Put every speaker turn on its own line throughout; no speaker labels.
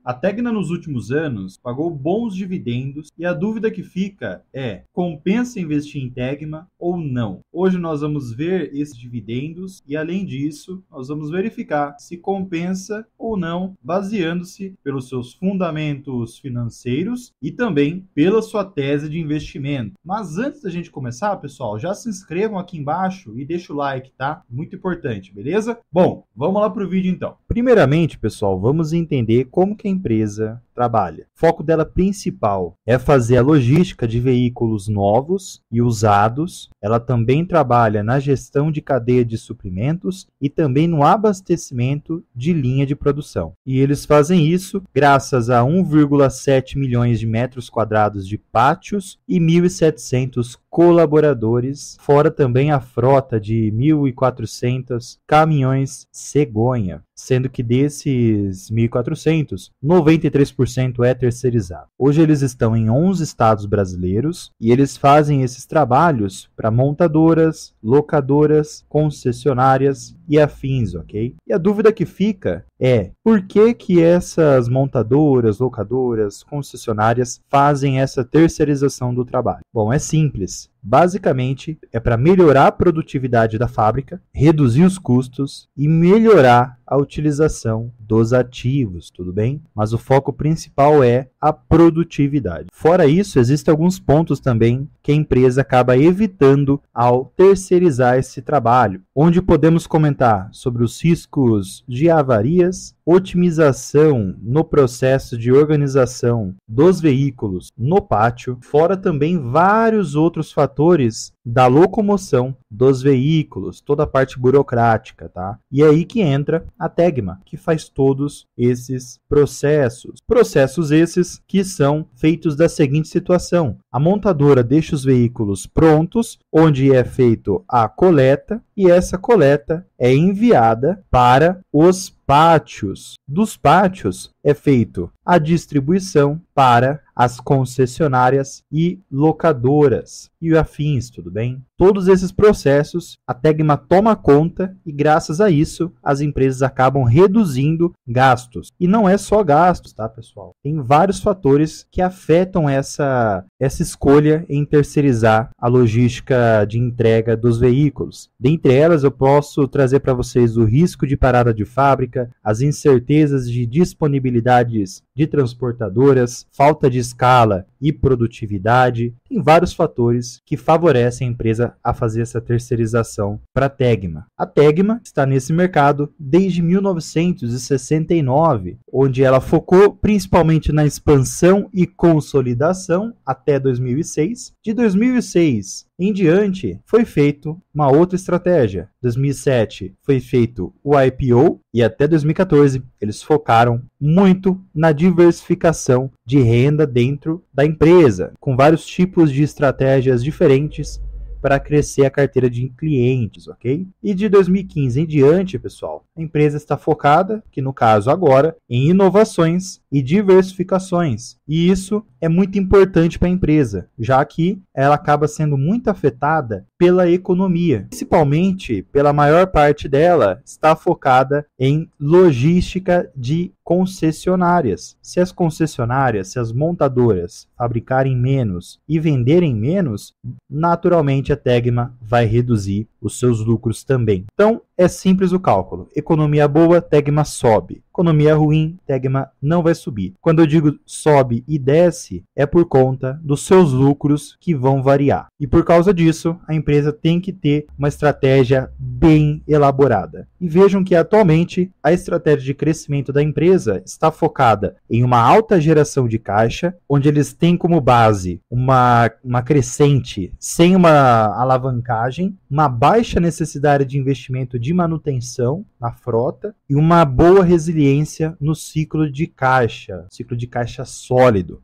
A Tegna nos últimos anos pagou bons dividendos e a dúvida que fica é: compensa investir em Tegma ou não? Hoje nós vamos ver esses dividendos e, além disso, nós vamos verificar se compensa ou não, baseando-se pelos seus fundamentos financeiros e também pela sua tese de investimento. Mas antes da gente começar, pessoal, já se inscrevam aqui embaixo e deixa o like, tá? Muito importante, beleza? Bom, vamos lá para o vídeo então. Primeiramente, pessoal, vamos entender como que a empresa trabalha. O foco dela principal é fazer a logística de veículos novos e usados. Ela também trabalha na gestão de cadeia de suprimentos e também no abastecimento de linha de produção. E eles fazem isso graças a 1,7 milhões de metros quadrados de pátios e 1.700 colaboradores, fora também a frota de 1.400 caminhões cegonha, sendo que desses 1.400, 93% é terceirizado. Hoje eles estão em 11 estados brasileiros e eles fazem esses trabalhos para montadoras, locadoras, concessionárias e afins, ok? E a dúvida que fica é: por que essas montadoras, locadoras, concessionárias fazem essa terceirização do trabalho? Bom, é simples. Basicamente, é para melhorar a produtividade da fábrica, reduzir os custos e melhorar a utilização dos ativos, tudo bem? Mas o foco principal é a produtividade. Fora isso, existem alguns pontos também que a empresa acaba evitando ao terceirizar esse trabalho, onde podemos comentar sobre os riscos de avarias, otimização no processo de organização dos veículos no pátio, fora também vários outros fatores da locomoção dos veículos, toda a parte burocrática, tá? E é aí que entra a Tegma, que faz todos esses processos. Processos esses que são feitos da seguinte situação: a montadora deixa os veículos prontos, onde é feito a coleta, e essa coleta é enviada para os pátios. Dos pátios é feito a distribuição para as concessionárias e locadoras e afins, tudo bem? Todos esses processos a Tegma toma conta e, graças a isso, as empresas acabam reduzindo gastos. E não é só gastos, tá, pessoal? Tem vários fatores que afetam essa escolha em terceirizar a logística de entrega dos veículos. Dentre elas, eu posso trazer para vocês o risco de parada de fábrica, as incertezas de disponibilidades de transportadoras, falta de escala e produtividade. Tem vários fatores que favorecem a empresa a fazer essa terceirização para a Tegma. A Tegma está nesse mercado desde 1969, onde ela focou principalmente na expansão e consolidação até 2006. De 2006 em diante, foi feito uma outra estratégia. Em 2007 foi feito o IPO e até 2014 eles focaram muito na diversificação de renda dentro da empresa, com vários tipos de estratégias diferentes para crescer a carteira de clientes, ok? E de 2015 em diante, pessoal, a empresa está focada, que no caso agora, em inovações e diversificações. E isso é muito importante para a empresa, já que ela acaba sendo muito afetada pela economia. Principalmente, pela maior parte dela, está focada em logística de concessionárias. Se as concessionárias, se as montadoras fabricarem menos e venderem menos, naturalmente a Tegma vai reduzir os seus lucros também. Então, é simples o cálculo. Economia boa, Tegma sobe. Economia ruim, Tegma não vai subir. Quando eu digo sobe e desce, é por conta dos seus lucros que vão variar. E por causa disso, a empresa tem que ter uma estratégia bem elaborada. E vejam que atualmente a estratégia de crescimento da empresa está focada em uma alta geração de caixa, onde eles têm como base uma crescente sem uma alavancagem, uma baixa necessidade de investimento de manutenção na frota e uma boa resiliência no ciclo de caixa sólido.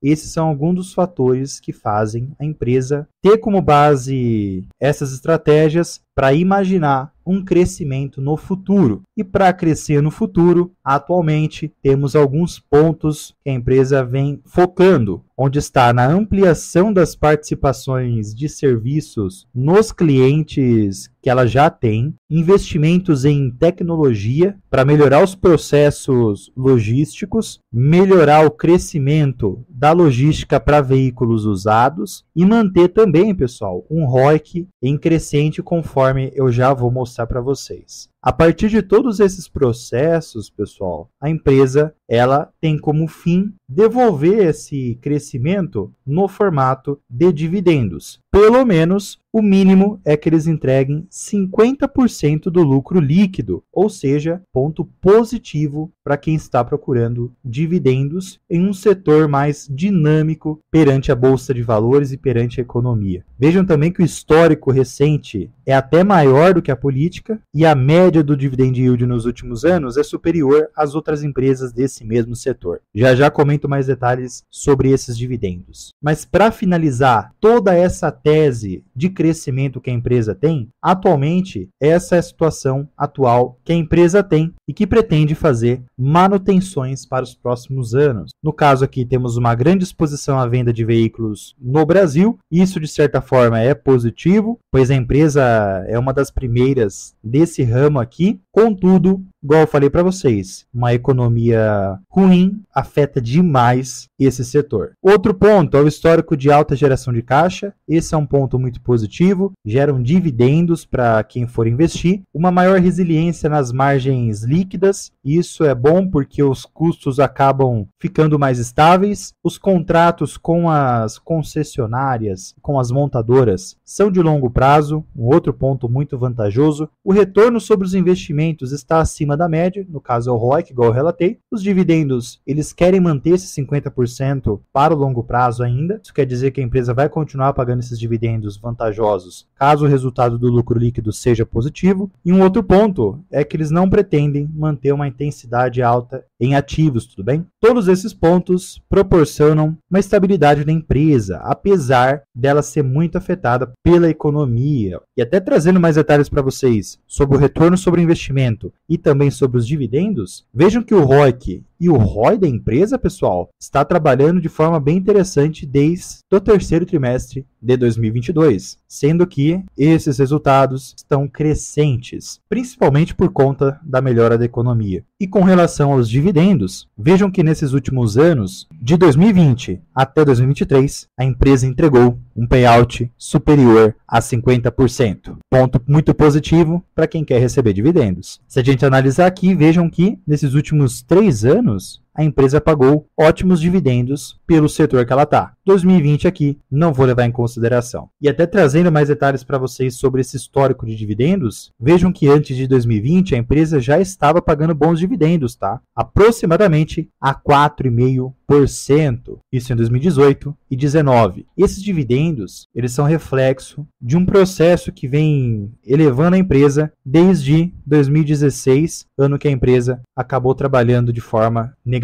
Esses são alguns dos fatores que fazem a empresa ter como base essas estratégias para imaginar um crescimento no futuro. E para crescer no futuro, atualmente temos alguns pontos que a empresa vem focando, onde está na ampliação das participações de serviços nos clientes que ela já tem, investimentos em tecnologia para melhorar os processos logísticos, melhorar o crescimento da logística para veículos usados e manter também, pessoal, um ROIC em crescente conforme eu já vou mostrar para vocês. A partir de todos esses processos, pessoal, a empresa ela tem como fim devolver esse crescimento no formato de dividendos. Pelo menos, o mínimo é que eles entreguem 50% do lucro líquido, ou seja, ponto positivo para quem está procurando dividendos em um setor mais dinâmico perante a Bolsa de Valores e perante a economia. Vejam também que o histórico recente é até maior do que a política e a média do dividend yield nos últimos anos é superior às outras empresas desse mesmo setor. Já comento mais detalhes sobre esses dividendos. Mas para finalizar toda essa tese de crescimento que a empresa tem, atualmente essa é a situação atual que a empresa tem e que pretende fazer manutenções para os próximos anos. No caso aqui temos uma grande exposição à venda de veículos no Brasil, isso de certa forma é positivo, pois a empresa é uma das primeiras desse ramo aqui. Contudo, igual eu falei para vocês, uma economia ruim afeta demais esse setor. Outro ponto é o histórico de alta geração de caixa. Esse é um ponto muito positivo, geram dividendos para quem for investir, uma maior resiliência nas margens líquidas. Isso é bom porque os custos acabam ficando mais estáveis. Os contratos com as concessionárias, com as montadoras, são de longo prazo, um outro ponto muito vantajoso. O retorno sobre os investimentos está acima da média, no caso é o ROIC, igual eu relatei. Os dividendos, eles querem manter esse 50% para o longo prazo ainda. Isso quer dizer que a empresa vai continuar pagando esses dividendos vantajosos, caso o resultado do lucro líquido seja positivo. E um outro ponto é que eles não pretendem manter uma intensidade alta em ativos, tudo bem? Todos esses pontos proporcionam uma estabilidade da empresa, apesar dela ser muito afetada pela economia. E até trazendo mais detalhes para vocês sobre o retorno sobre o investimento e também sobre os dividendos, vejam que o ROIC e o ROI da empresa, pessoal, está trabalhando de forma bem interessante desde o terceiro trimestre de 2022, sendo que esses resultados estão crescentes, principalmente por conta da melhora da economia. E com relação aos dividendos, vejam que nesses últimos anos, de 2020 até 2023, a empresa entregou um payout superior a 50%. Ponto muito positivo para quem quer receber dividendos. Se a gente analisar aqui, vejam que nesses últimos 3 anos, a empresa pagou ótimos dividendos pelo setor que ela está. 2020 aqui não vou levar em consideração. E até trazendo mais detalhes para vocês sobre esse histórico de dividendos, vejam que antes de 2020 a empresa já estava pagando bons dividendos, tá? Aproximadamente a 4,5%, isso em 2018 e 2019. Esses dividendos, eles são reflexo de um processo que vem elevando a empresa desde 2016, ano que a empresa acabou trabalhando de forma negativa.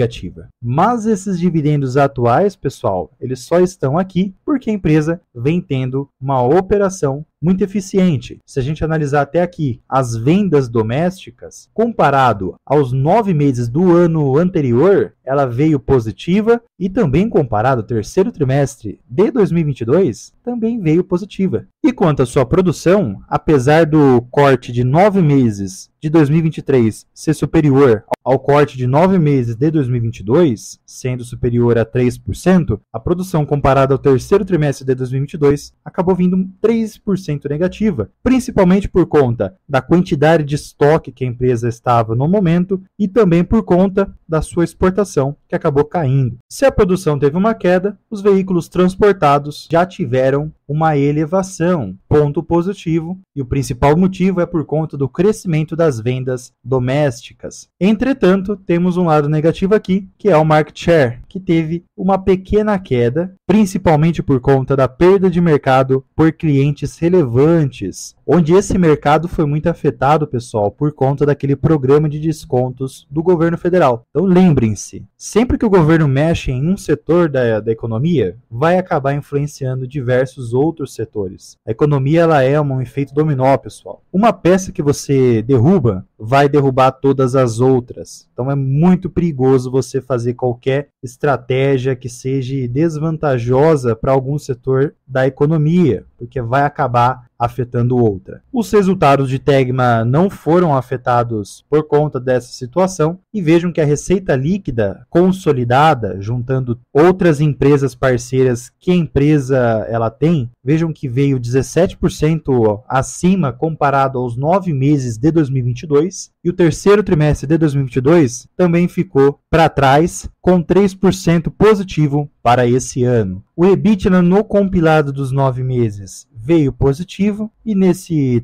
Mas esses dividendos atuais, pessoal, eles só estão aqui porque a empresa vem tendo uma operação muito eficiente. Se a gente analisar até aqui as vendas domésticas, comparado aos 9 meses do ano anterior, ela veio positiva e também comparado ao terceiro trimestre de 2022, também veio positiva. E quanto à sua produção, apesar do corte de 9 meses de 2023 ser superior ao corte de 9 meses de 2022, sendo superior a 3%, a produção comparada ao terceiro trimestre de 2022 acabou vindo 3% negativa, principalmente por conta da quantidade de estoque que a empresa estava no momento e também por conta da sua exportação, que acabou caindo. Se a produção teve uma queda, os veículos transportados já tiveram uma elevação, ponto positivo, e o principal motivo é por conta do crescimento das vendas domésticas. Entretanto, temos um lado negativo aqui, que é o market share, que teve uma pequena queda, principalmente por conta da perda de mercado por clientes relevantes. onde esse mercado foi muito afetado, pessoal, por conta daquele programa de descontos do governo federal. Então lembrem-se, sempre que o governo mexe em um setor da economia, vai acabar influenciando diversos outros setores. A economia ela é um efeito dominó, pessoal. Uma peça que você derruba vai derrubar todas as outras. Então é muito perigoso você fazer qualquer estratégia que seja desvantajosa para algum setor da economia, porque vai acabar afetando outra. Os resultados de Tegma não foram afetados por conta dessa situação e vejam que a receita líquida consolidada, juntando outras empresas parceiras que a empresa ela tem, vejam que veio 17% acima comparado aos 9 meses de 2022 e o terceiro trimestre de 2022 também ficou para trás com 3% positivo para esse ano. O EBITDA no compilado dos 9 meses veio positivo e nesse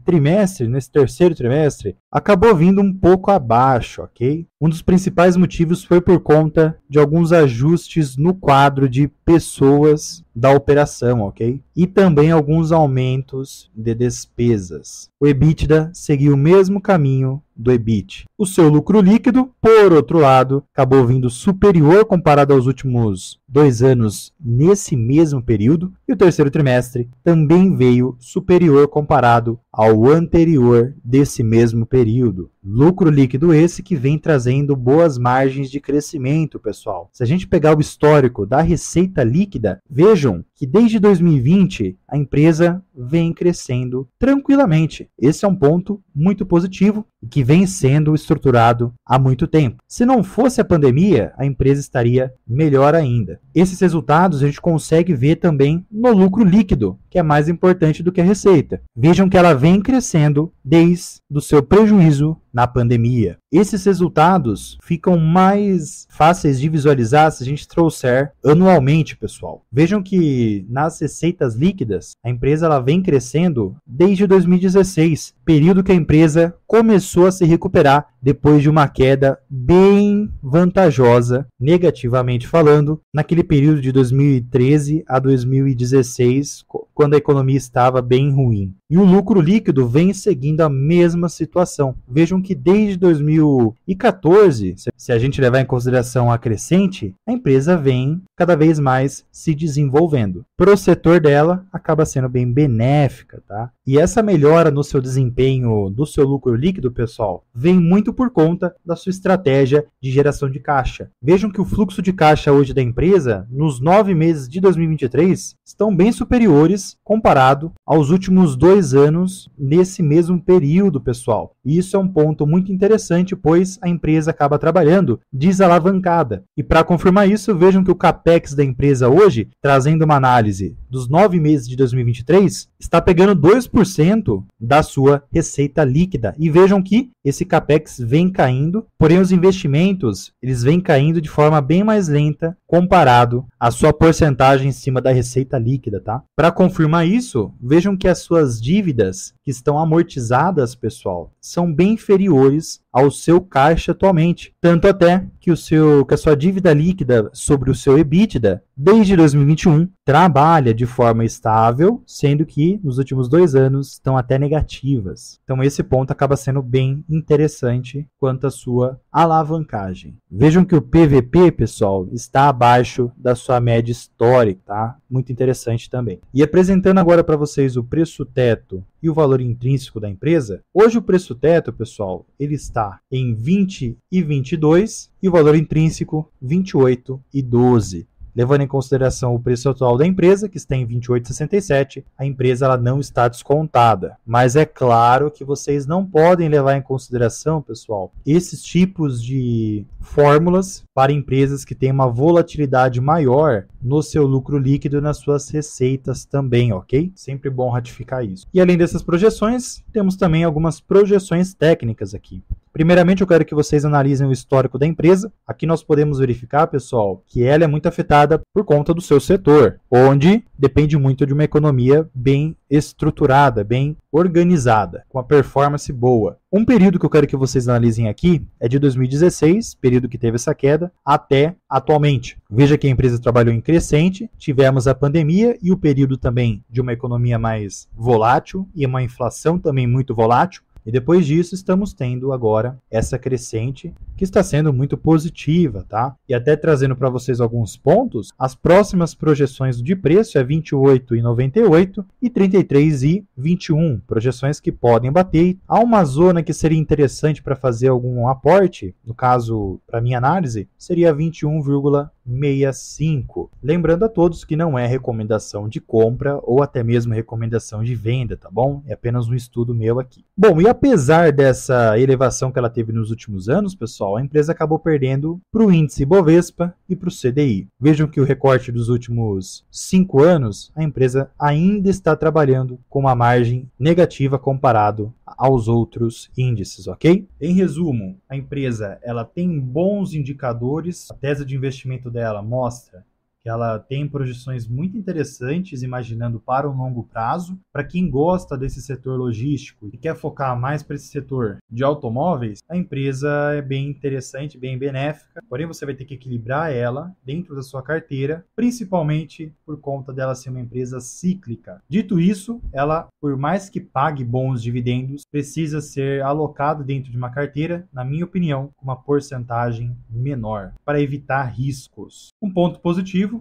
terceiro trimestre, acabou vindo um pouco abaixo, ok? Um dos principais motivos foi por conta de alguns ajustes no quadro de pessoas da operação, ok? E também alguns aumentos de despesas. O EBITDA seguiu o mesmo caminho do EBIT. O seu lucro líquido, por outro lado, acabou vindo superior comparado aos últimos 2 anos nesse mesmo período, e o terceiro trimestre também veio superior comparado ao anterior desse mesmo período. Lucro líquido esse que vem trazendo boas margens de crescimento, pessoal. Se a gente pegar o histórico da receita líquida, vejam que desde 2020 a empresa vem crescendo tranquilamente. Esse é um ponto muito positivo e que vem sendo estruturado há muito tempo. Se não fosse a pandemia, a empresa estaria melhor ainda. Esses resultados a gente consegue ver também no lucro líquido, que é mais importante do que a receita. Vejam que ela vem crescendo desde o seu prejuízo na pandemia. Esses resultados ficam mais fáceis de visualizar se a gente trouxer anualmente, pessoal. Vejam que nas receitas líquidas, a empresa ela vem crescendo desde 2016, período que a empresa começou a se recuperar depois de uma queda bem vantajosa, negativamente falando, naquele período de 2013 a 2016, quando a economia estava bem ruim. E o lucro líquido vem seguindo a mesma situação. Vejam que desde 2014, se a gente levar em consideração a crescente, a empresa vem cada vez mais se desenvolvendo. Para o setor dela, acaba sendo bem benéfica, tá? E essa melhora no seu desempenho, do seu lucro líquido, pessoal, vem muito por conta da sua estratégia de geração de caixa. Vejam que o fluxo de caixa hoje da empresa, nos 9 meses de 2023, estão bem superiores comparado aos últimos 2 anos nesse mesmo período, pessoal. E isso é um ponto muito interessante, pois a empresa acaba trabalhando desalavancada. E para confirmar isso, vejam que o CAPEX da empresa hoje, trazendo uma análise dos 9 meses de 2023, está pegando 2% da sua receita líquida. E vejam que esse CAPEX vem caindo, porém os investimentos eles vêm caindo de forma bem mais lenta comparado à sua porcentagem em cima da receita líquida, tá? Para confirmar isso, vejam que as suas dívidas que estão amortizadas, pessoal, são bem inferiores ao seu caixa atualmente. Tanto até que a sua dívida líquida sobre o seu EBITDA, desde 2021, trabalha de forma estável, sendo que nos últimos 2 anos estão até negativas. Então esse ponto acaba sendo bem interessante quanto à sua alavancagem. Vejam que o PVP, pessoal, está abaixo da sua média histórica, tá? Muito interessante também. E apresentando agora para vocês o preço teto e o valor intrínseco da empresa, hoje o preço teto, pessoal, ele está em 20,22 e o valor intrínseco 28,12. Levando em consideração o preço atual da empresa, que está em 28,67, a empresa ela não está descontada. Mas é claro que vocês não podem levar em consideração, pessoal, esses tipos de fórmulas para empresas que têm uma volatilidade maior no seu lucro líquido e nas suas receitas também, ok? Sempre bom ratificar isso. E além dessas projeções, temos também algumas projeções técnicas aqui. Primeiramente, eu quero que vocês analisem o histórico da empresa. Aqui nós podemos verificar, pessoal, que ela é muito afetada por conta do seu setor, onde depende muito de uma economia bem estruturada, bem organizada, com uma performance boa. Um período que eu quero que vocês analisem aqui é de 2016, período que teve essa queda, até atualmente. Veja que a empresa trabalhou em crescente, tivemos a pandemia e o período também de uma economia mais volátil e uma inflação também muito volátil. E depois disso, estamos tendo agora essa crescente que está sendo muito positiva, tá? E até trazendo para vocês alguns pontos, as próximas projeções de preço é 28,98 e 33,21, projeções que podem bater. Há uma zona que seria interessante para fazer algum aporte, no caso, para minha análise, seria 21,65. Lembrando a todos que não é recomendação de compra ou até mesmo recomendação de venda, tá bom? É apenas um estudo meu aqui. Bom, e apesar dessa elevação que ela teve nos últimos anos, pessoal, a empresa acabou perdendo para o índice Bovespa e para o CDI. Vejam que o recorte dos últimos 5 anos, a empresa ainda está trabalhando com uma margem negativa comparado aos outros índices, ok? Em resumo, a empresa ela tem bons indicadores, a tese de investimento dela mostra que ela tem projeções muito interessantes, imaginando para um longo prazo. Para quem gosta desse setor logístico e quer focar mais para esse setor de automóveis, a empresa é bem interessante, bem benéfica, porém você vai ter que equilibrar ela dentro da sua carteira, principalmente por conta dela ser uma empresa cíclica. Dito isso, ela, por mais que pague bons dividendos, precisa ser alocada dentro de uma carteira, na minha opinião, com uma porcentagem menor, para evitar riscos. Um ponto positivo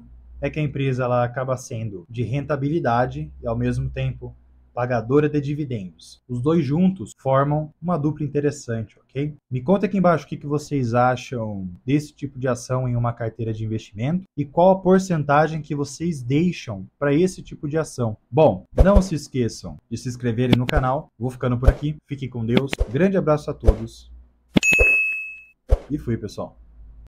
é que a empresa ela acaba sendo de rentabilidade e, ao mesmo tempo, pagadora de dividendos. Os dois juntos formam uma dupla interessante, ok? Me conta aqui embaixo o que vocês acham desse tipo de ação em uma carteira de investimento e qual a porcentagem que vocês deixam para esse tipo de ação. Bom, não se esqueçam de se inscreverem no canal. Vou ficando por aqui. Fiquem com Deus. Grande abraço a todos. E fui, pessoal.